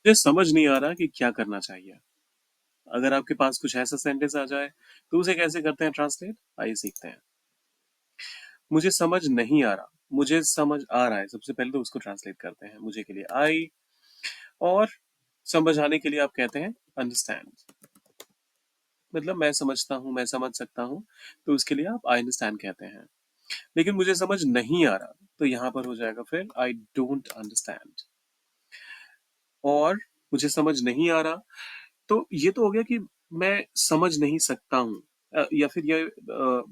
मुझे समझ नहीं आ रहा कि क्या करना चाहिए। अगर आपके पास कुछ ऐसा सेंटेंस आ जाए तो उसे कैसे करते हैं ट्रांसलेट, आइए सीखते हैं। मुझे समझ नहीं आ रहा, मुझे समझ आ रहा है, सबसे पहले तो उसको ट्रांसलेट करते हैं। मुझे के लिए आई, और समझ आने के लिए आप कहते हैं अंडरस्टैंड। मतलब मैं समझता हूँ, मैं समझ सकता हूँ, तो उसके लिए आप आई अंडरस्टैंड कहते हैं। लेकिन मुझे समझ नहीं आ रहा, तो यहाँ पर हो जाएगा फिर आई डोंट अंडरस्टैंड। और मुझे समझ नहीं आ रहा, तो ये तो हो गया कि मैं समझ नहीं सकता हूँ, या फिर ये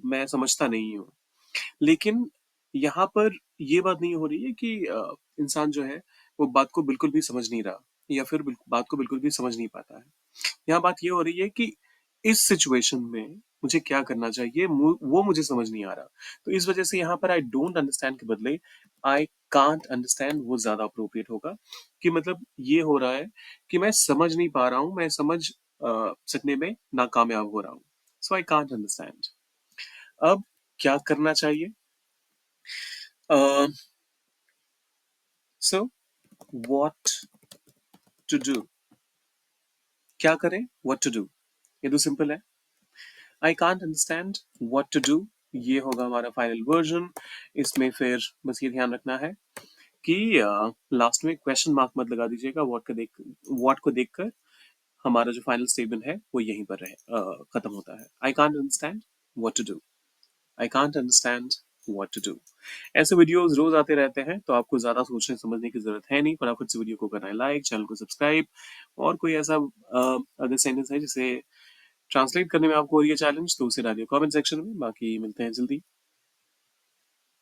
मैं समझता नहीं हूँ। लेकिन यहाँ पर ये बात नहीं हो रही है कि इंसान जो है वो बात को बिल्कुल भी समझ नहीं रहा, या फिर बात को बिल्कुल भी समझ नहीं पाता है। यहाँ बात ये हो रही है कि इस सिचुएशन में मुझे क्या करना चाहिए, वो मुझे समझ नहीं आ रहा। तो इस वजह से यहाँ पर आई डोंट अंडरस्टैंड के बदले आई कांट अंडरस्टैंड वो ज्यादा अप्रोप्रिएट होगा। कि मतलब ये हो रहा है कि मैं समझ नहीं पा रहा हूँ, मैं समझ सकने में नाकामयाब हो रहा हूँ। सो आई कांट अंडरस्टैंड। अब क्या करना चाहिए? सो व्हाट टू डू, क्या करें, व्हाट टू डू, ये तो सिंपल है। I can't understand what to do, ये होगा हमारा फाइनल वर्जन। इसमें फिर बस ये ध्यान रखना है कि लास्ट में क्वेश्चन मार्क मत लगा दीजिएगा। व्हाट को देखकर हमारा जो फाइनल स्टेटमेंट है वो यहीं पर खत्म होता है। I can't understand what to do, I can't understand what to do. ऐसे वीडियोस रोज आते रहते हैं, तो आपको ज्यादा सोचने समझने की जरूरत है नहीं। फटाफट से वीडियो को करना है लाइक, चैनल को सब्सक्राइब। और कोई ऐसा अगर सेंटेंस है जिसे ट्रांसलेट करने में आपको हो रही है चैलेंज, तो उसे डालिए कमेंट सेक्शन में। बाकी मिलते हैं जल्दी।